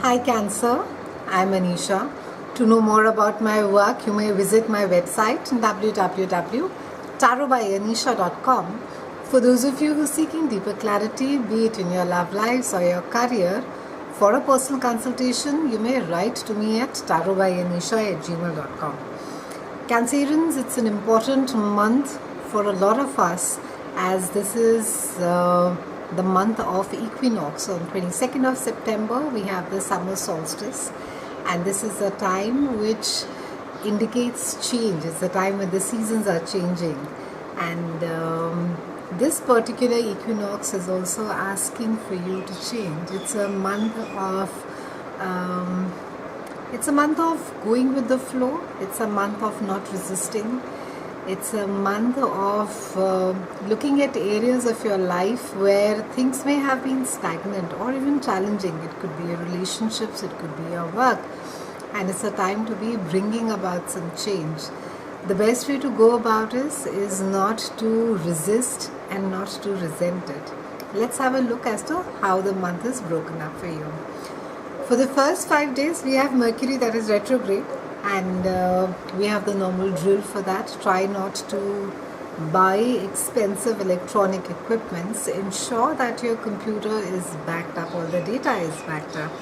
Hi Cancer, I'm Anisha. To know more about my work, you may visit my website www.tarotbyanisha.com. For those of you who are seeking deeper clarity, be it in your love lives or your career, for a personal consultation, you may write to me at tarotbyanisha@gmail.com. Cancerians, it's an important month for a lot of us, as this is the month of equinox. So on 22nd of September we have the summer solstice, and this is a time which indicates change. It's the time when the seasons are changing, and this particular equinox is also asking for you to change. It's a month of going with the flow. It's a month of not resisting. It's a month of looking at areas of your life where things may have been stagnant or even challenging. It could be your relationships, it could be your work, and it's a time to be bringing about some change. The best way to go about this is not to resist and not to resent it. Let's have a look as to how the month is broken up for you. For the first 5 days, we have Mercury that is retrograde, and we have the normal drill for that. Try not to buy expensive electronic equipments. Ensure that your computer is backed up, all the data is backed up.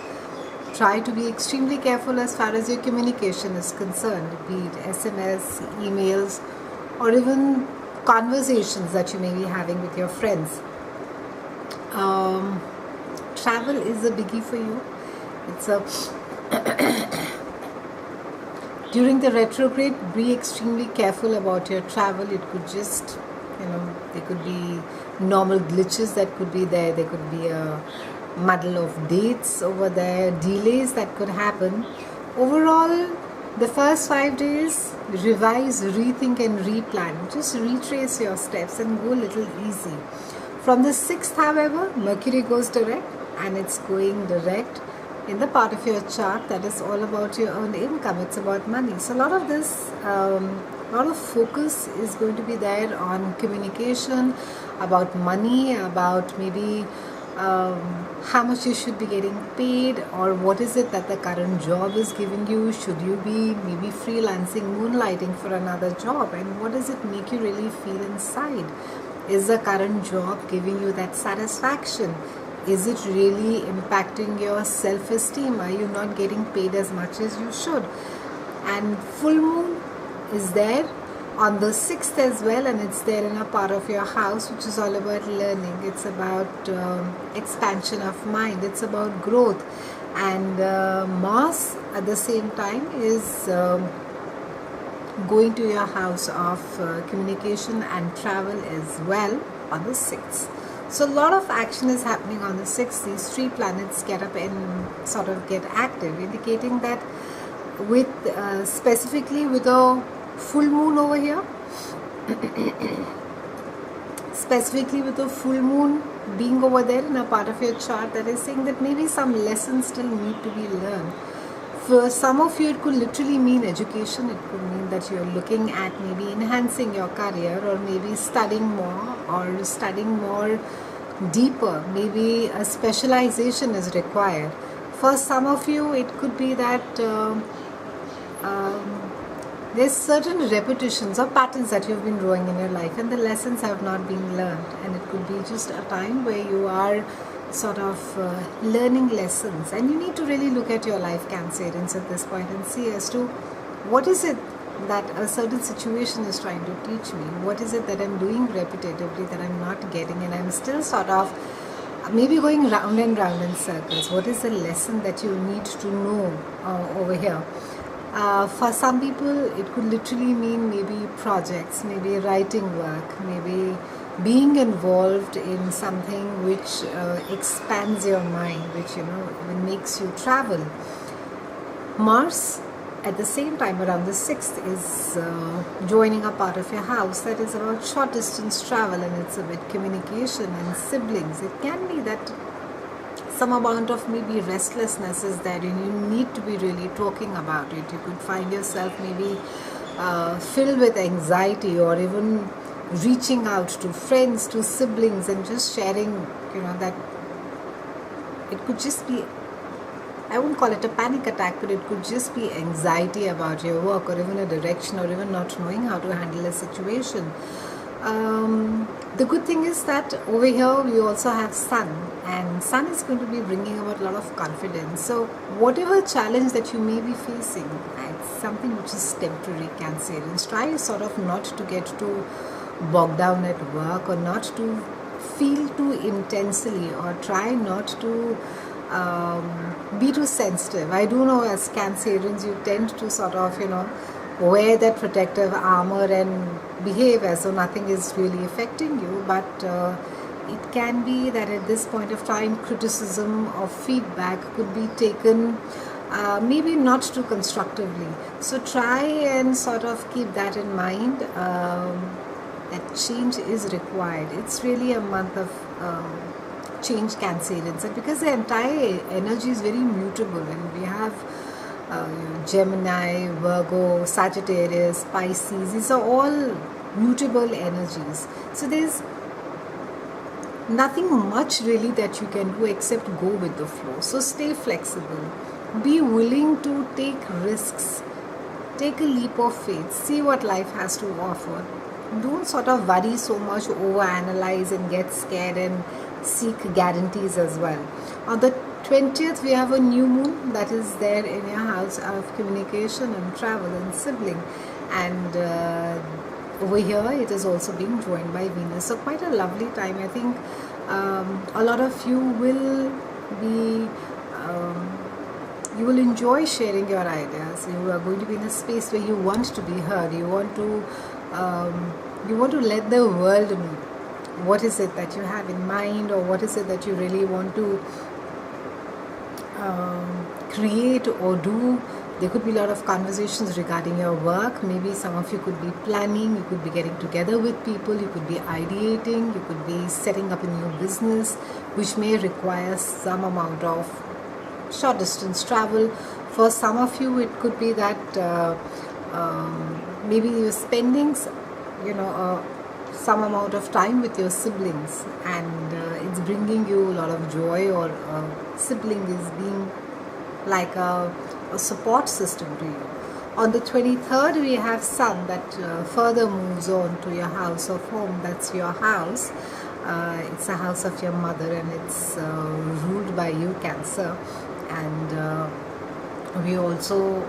Try to be extremely careful as far as your communication is concerned, be it SMS, emails, or even conversations that you may be having with your friends. Travel is a biggie for you. During the retrograde, be extremely careful about your travel. It could just, there could be normal glitches that could be there. There could be a muddle of dates over there, delays that could happen. Overall, the first 5 days, revise, rethink and replan. Just retrace your steps and go a little easy. From the 6th, however, Mercury goes direct, and it's going direct in the part of your chart that is all about your earned income. It's about money. So a lot of this, a lot of focus is going to be there on communication, about money, about maybe how much you should be getting paid, or what is it that the current job is giving you. Should you be maybe freelancing, moonlighting for another job, and what does it make you really feel inside? Is the current job giving you that satisfaction? Is it really impacting your self-esteem? Are you not getting paid as much as you should? And full moon is there on the 6th as well, and it's there in a part of your house which is all about learning. It's about expansion of mind. It's about growth. And Mars at the same time is going to your house of communication and travel as well on the 6th. So a lot of action is happening on the 6th. These 3 planets get up and sort of get active, indicating that with specifically with a full moon over here, specifically with a full moon being over there in a part of your chart, that is saying that maybe some lessons still need to be learned. For some of you, it could literally mean education. It could mean that you're looking at maybe enhancing your career, or maybe studying more, or studying more deeper. Maybe a specialization is required. For some of you, it could be that there's certain repetitions or patterns that you've been growing in your life, and the lessons have not been learned. And it could be just a time where you are sort of learning lessons, and you need to really look at your life, Cancerians, at this point and see as to what is it that a certain situation is trying to teach me. What is it that I'm doing repetitively that I'm not getting, and I'm still sort of maybe going round and round in circles. What is the lesson that you need to know over here? For some people, it could literally mean maybe projects, maybe writing work, maybe being involved in something which expands your mind, which even makes you travel. Mars at the same time around the 6th is joining a part of your house that is about short distance travel, and it's about communication and siblings. It can be that some amount of maybe restlessness is there, and you need to be really talking about it. You could find yourself maybe filled with anxiety, or even reaching out to friends, to siblings, and just sharing, that it could just be I won't call it a panic attack, but it could just be anxiety about your work, or even a direction, or even not knowing how to handle a situation. The good thing is that over here we also have Sun, and Sun is going to be bringing about a lot of confidence. So whatever challenge that you may be facing, it's something which is temporary, Cancerians. Try sort of not to get too bogged down at work, or not to feel too intensely, or try not to be too sensitive. I do know as Cancerians you tend to sort of, wear that protective armor and behave as though nothing is really affecting you, but it can be that at this point of time criticism or feedback could be taken maybe not too constructively. So try and sort of keep that in mind, that change is required. It's really a month of change, Cancerians, and because the entire energy is very mutable, and we have Gemini, Virgo, Sagittarius, Pisces, these are all mutable energies. So there's nothing much really that you can do except go with the flow. So stay flexible, be willing to take risks, take a leap of faith, see what life has to offer. Don't sort of worry so much, overanalyze and get scared and seek guarantees as well. On the 20th we have a new moon that is there in your house of communication and travel and sibling, and over here it is also being joined by Venus. So quite a lovely time. I think a lot of you will be you will enjoy sharing your ideas. You are going to be in a space where you want to be heard. You want to let the world know what is it that you have in mind, or what is it that you really want to create or do. There could be a lot of conversations regarding your work. Maybe some of you could be planning, you could be getting together with people, you could be ideating, you could be setting up a new business which may require some amount of short distance travel. For some of you it could be that maybe you're spending some amount of time with your siblings, and it's bringing you a lot of joy, or sibling is being like a support system to you. On the 23rd we have Sun that further moves on to your house of home. That's your house. It's a house of your mother, and it's ruled by you, Cancer. And we also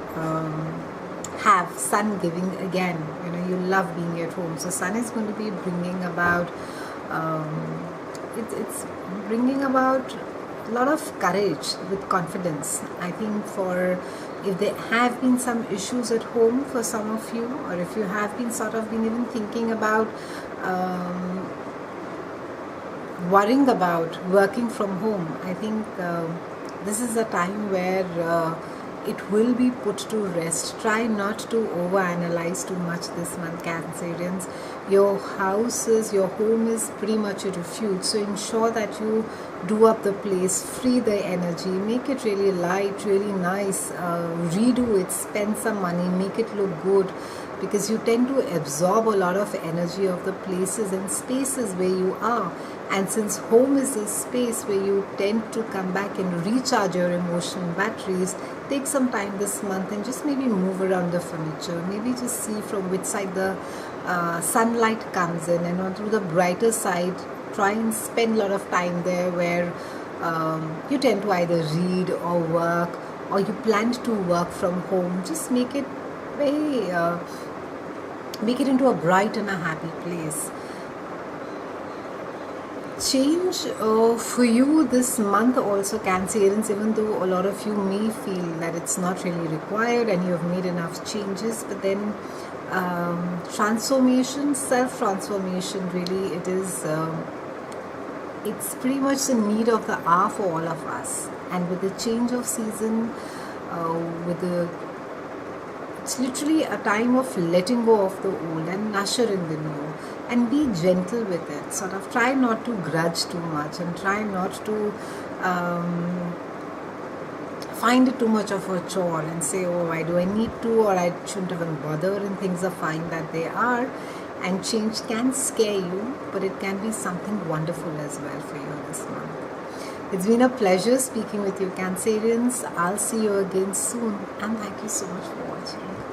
have Sun giving again. You love being at home. So Sun is going to be bringing about it's bringing about a lot of courage with confidence. I think if there have been some issues at home for some of you, or if you have been sort of been even thinking about worrying about working from home, I think this is a time where it will be put to rest. Try not to overanalyze too much this month, Cancerians. Your home is pretty much a refuge, so ensure that you do up the place, free the energy, make it really light, really nice, redo it, spend some money, make it look good, because you tend to absorb a lot of energy of the places and spaces where you are. And since home is a space where you tend to come back and recharge your emotional batteries, take some time this month and just maybe move around the furniture. Maybe just see from which side the sunlight comes in, and on through the brighter side, try and spend a lot of time there where you tend to either read or work, or you plan to work from home. Just make it into a bright and a happy place. Change for you this month also, Cancerians, even though a lot of you may feel that it's not really required and you have made enough changes, but then transformation, self-transformation, really it's pretty much the need of the hour for all of us. And with the change of season, it's literally a time of letting go of the old and usher in the new. And be gentle with it. Sort of try not to grudge too much, and try not to find it too much of a chore and say, oh, why do I need to, or I shouldn't even bother, and things are fine that they are. And change can scare you, but it can be something wonderful as well for you this month. It's been a pleasure speaking with you, Cancerians. I'll see you again soon, and thank you so much for watching.